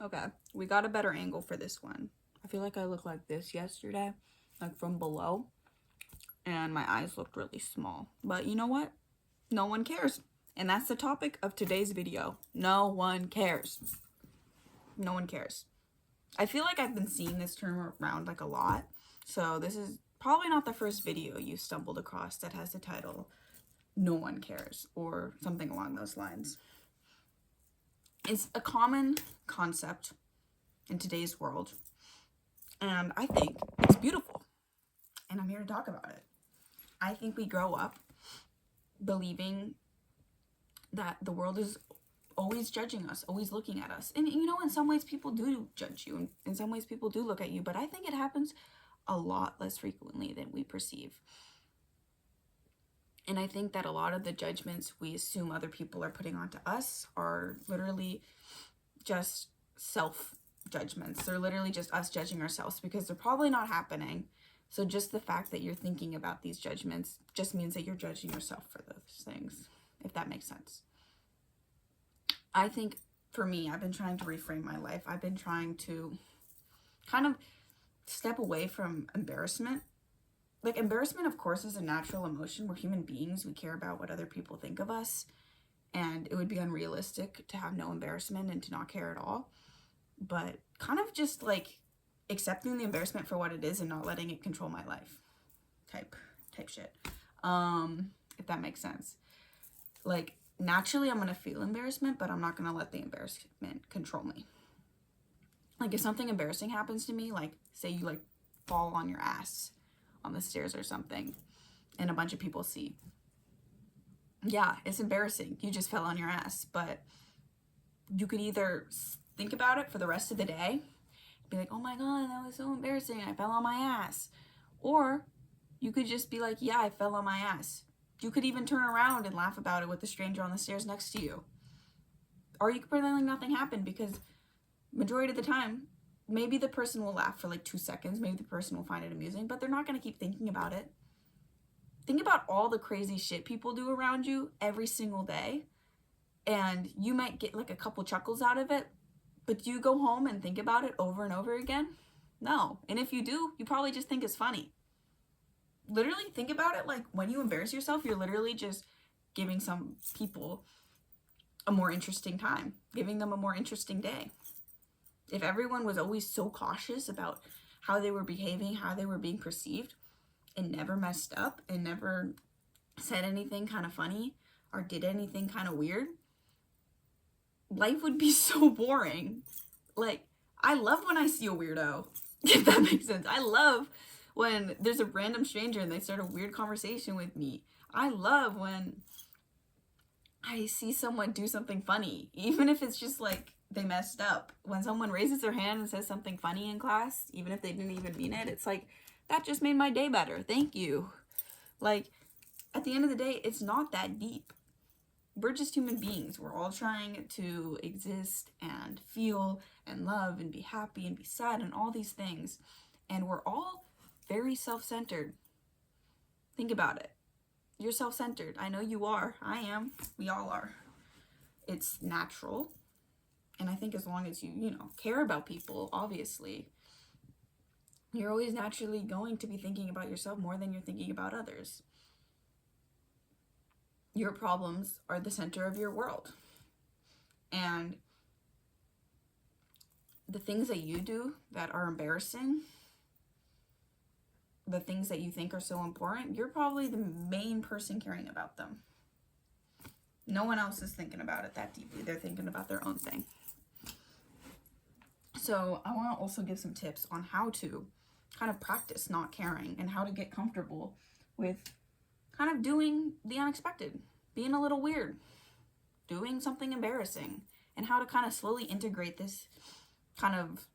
Okay, we got a better angle for this one. I feel like I looked like this yesterday, like from below, and my eyes looked really small. But you know what? No one cares. And that's the topic of today's video. No one cares. No one cares. I feel like I've been seeing this term around like a lot. So this is probably not the first video you stumbled across that has the title "No one cares" or something along those lines. It's a common concept in today's world, and I think it's beautiful, and I'm here to talk about it. I think we grow up believing that the world is always judging us, always looking at us. And you know, in some ways people do judge you, and in some ways people do look at you, but I think it happens a lot less frequently than we perceive. And I think that a lot of the judgments we assume other people are putting onto us are literally just self judgments. They're literally just us judging ourselves because they're probably not happening. So just the fact that you're thinking about these judgments just means that you're judging yourself for those things, if that makes sense. I think for me, I've been trying to reframe my life. I've been trying to kind of step away from embarrassment. Like, embarrassment, of course, is a natural emotion. We're human beings. We care about what other people think of us. And it would be unrealistic to have no embarrassment and to not care at all. But kind of just like accepting the embarrassment for what it is and not letting it control my life type shit. If that makes sense. Like, naturally I'm gonna feel embarrassment, but I'm not gonna let the embarrassment control me. Like, if something embarrassing happens to me, like say you like fall on your ass on the stairs or something and a bunch of people see, yeah, it's embarrassing, you just fell on your ass. But you could either think about it for the rest of the day, be like, oh my god, that was so embarrassing, I fell on my ass. Or you could just be like, yeah, I fell on my ass. You could even turn around and laugh about it with the stranger on the stairs next to you. Or you could pretend like nothing happened, because majority of the time, maybe the person will laugh for like 2 seconds, maybe the person will find it amusing, but they're not going to keep thinking about it. Think about all the crazy shit people do around you every single day, and you might get like a couple chuckles out of it, but do you go home and think about it over and over again? No. And if you do, you probably just think it's funny. Literally think about it, like when you embarrass yourself, you're literally just giving some people a more interesting time, giving them a more interesting day. If everyone was always so cautious about how they were behaving, how they were being perceived, and never messed up and never said anything kind of funny or did anything kind of weird, life would be so boring. Like, I love when I see a weirdo, if that makes sense. I love when there's a random stranger and they start a weird conversation with me. I love when I see someone do something funny, even if it's just like they messed up. When someone raises their hand and says something funny in class, even if they didn't even mean it, it's like, that just made my day better. Thank you. Like, at the end of the day, it's not that deep. We're just human beings. We're all trying to exist and feel and love and be happy and be sad and all these things. And we're all very self-centered. Think about it. You're self-centered. I know you are. I am. We all are. It's natural. And I think as long as you care about people, obviously, you're always naturally going to be thinking about yourself more than you're thinking about others. Your problems are the center of your world. And the things that you do that are embarrassing, the things that you think are so important, you're probably the main person caring about them. No one else is thinking about it that deeply. They're thinking about their own thing. So I want to also give some tips on how to kind of practice not caring and how to get comfortable with kind of doing the unexpected, being a little weird, doing something embarrassing, and how to kind of slowly integrate this kind of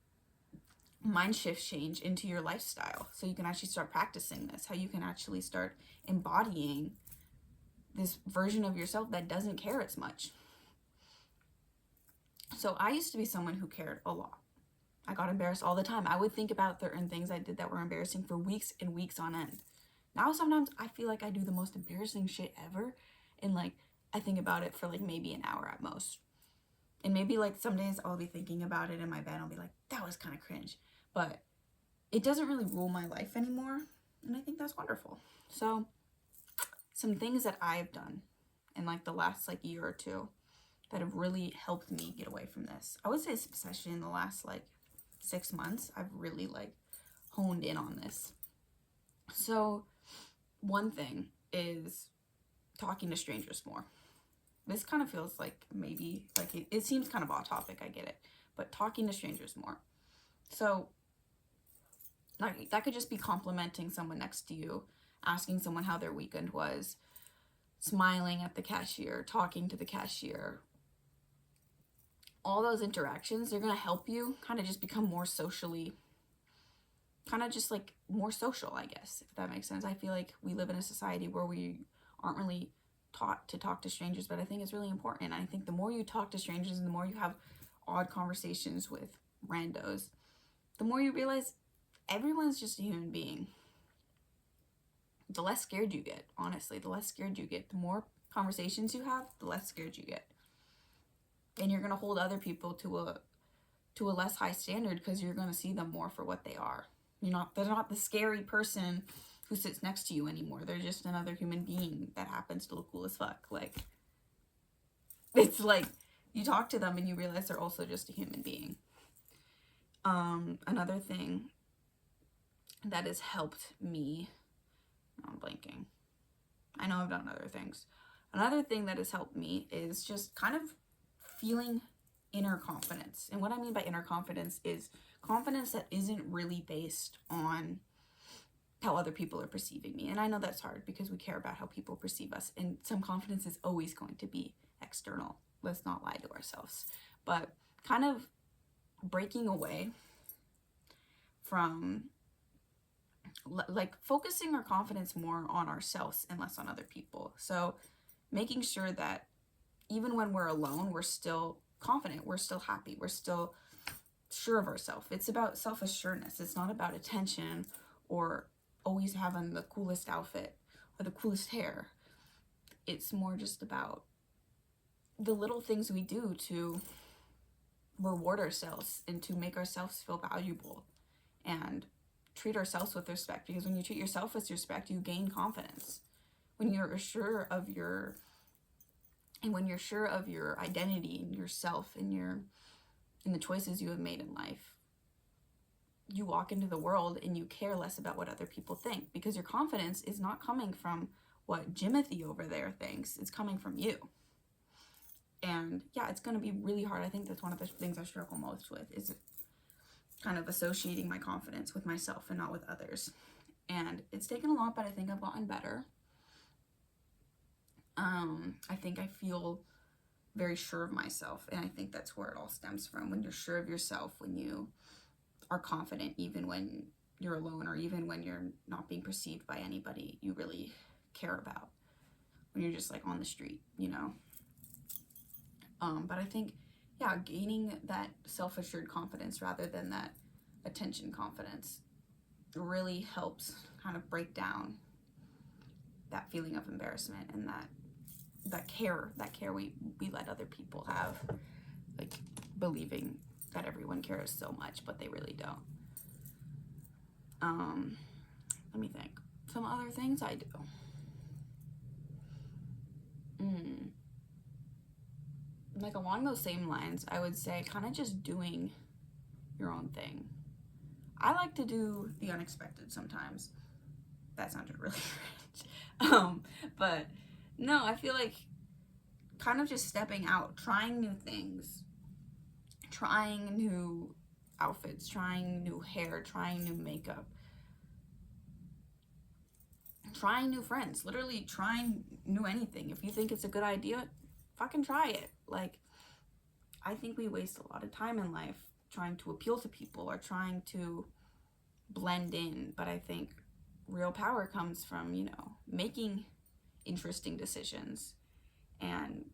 mind shift change into your lifestyle so you can actually start practicing this, how you can actually start embodying this version of yourself that doesn't care as much. So I used to be someone who cared a lot. I got embarrassed all the time. I would think about certain things I did that were embarrassing for weeks and weeks on end. Now sometimes I feel like I do the most embarrassing shit ever, and like I think about it for like maybe an hour at most. And maybe like some days I'll be thinking about it in my bed. I'll be like, that was kind of cringe. But it doesn't really rule my life anymore. And I think that's wonderful. So some things that I've done in like the last like year or two that have really helped me get away from this. I would say especially in the last like 6 months, I've really like honed in on this. So one thing is talking to strangers more. This kind of feels like maybe like it seems kind of off topic, I get it, but talking to strangers more. So like that could just be complimenting someone next to you, asking someone how their weekend was, smiling at the cashier, talking to the cashier. All those interactions, they're going to help you kind of just become more socially, kind of just like more social, I guess, if that makes sense. I feel like we live in a society where we aren't really taught to talk to strangers, but I think it's really important. I think the more you talk to strangers and the more you have odd conversations with randos, the more you realize everyone's just a human being. The less scared you get, honestly, the less scared you get. The more conversations you have, the less scared you get. And you're going to hold other people to a less high standard because you're going to see them more for what they are. They're not the scary person who sits next to you anymore. They're just another human being that happens to look cool as fuck. Like, it's like you talk to them and you realize they're also just a human being. Another thing that has helped me, I'm blanking. I know I've done other things. Another thing that has helped me is just kind of feeling inner confidence. And what I mean by inner confidence is confidence that isn't really based on how other people are perceiving me. And I know that's hard because we care about how people perceive us. And some confidence is always going to be external. Let's not lie to ourselves. But kind of breaking away from like focusing our confidence more on ourselves and less on other people. So making sure that even when we're alone, we're still confident, we're still happy, we're still sure of ourselves. It's about self-assuredness. It's not about attention or always having the coolest outfit or the coolest hair. It's more just about the little things we do to reward ourselves and to make ourselves feel valuable and treat ourselves with respect. Because when you treat yourself with respect, you gain confidence. When you're sure of your identity and yourself and the choices you have made in life, you walk into the world and you care less about what other people think, because your confidence is not coming from what Jimothy over there thinks. It's coming from you. And yeah, it's going to be really hard. I think that's one of the things I struggle most with, is kind of associating my confidence with myself and not with others. And it's taken a lot, but I think I've gotten better. I think I feel very sure of myself, and I think that's where it all stems from. When you're sure of yourself, when you are confident, even when you're alone or even when you're not being perceived by anybody you really care about, when you're just like on the street, but I think, yeah, gaining that self-assured confidence rather than that attention confidence really helps kind of break down that feeling of embarrassment and that care we let other people have, like believing that everyone cares so much, but they really don't. Let me think. Some other things I do. Like along those same lines, I would say kind of just doing your own thing. I like to do the unexpected sometimes. That sounded really strange. But no, I feel like kind of just stepping out, trying new things, trying new outfits, trying new hair, trying new makeup, trying new friends, literally trying new anything. If you think it's a good idea, fucking try it. Like, I think we waste a lot of time in life trying to appeal to people or trying to blend in, but I think real power comes from, making interesting decisions and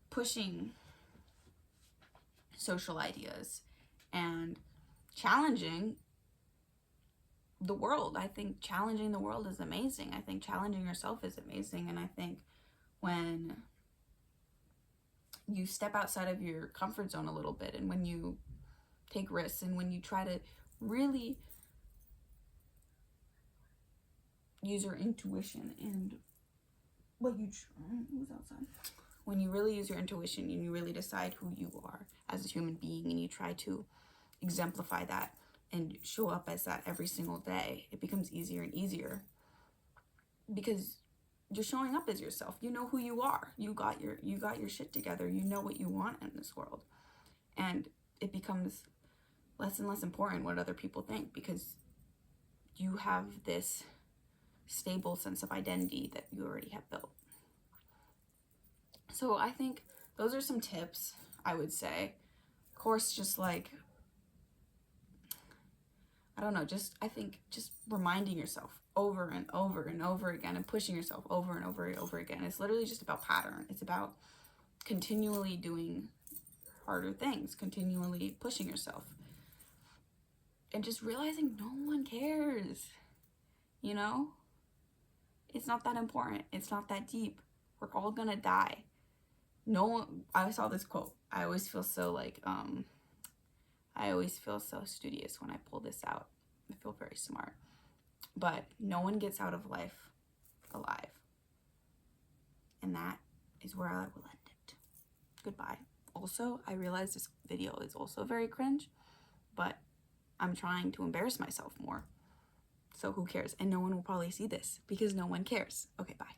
pushing social ideas and challenging the world. I think challenging the world is amazing. I think challenging yourself is amazing. And I think when you step outside of your comfort zone a little bit, and when you take risks, and when you try to really use your intuition and who's outside? When you really use your intuition and you really decide who you are as a human being, and you try to exemplify that and show up as that every single day, it becomes easier and easier because you're showing up as yourself. You know who you are. You got your shit together. You know what you want in this world. And it becomes less and less important what other people think, because you have this stable sense of identity that you already have built. So I think those are some tips, I would say. Of course, just like, I don't know, I think just reminding yourself over and over and over again, and pushing yourself over and over and over again. It's literally just about pattern. It's about continually doing harder things, continually pushing yourself, and just realizing no one cares, you know? It's not that important. It's not that deep. We're all gonna die. No one, I saw this quote. I always feel so studious when I pull this out. I feel very smart. But no one gets out of life alive. And that is where I will end it. Goodbye. Also, I realize this video is also very cringe, but I'm trying to embarrass myself more. So who cares? And no one will probably see this because no one cares. Okay, bye.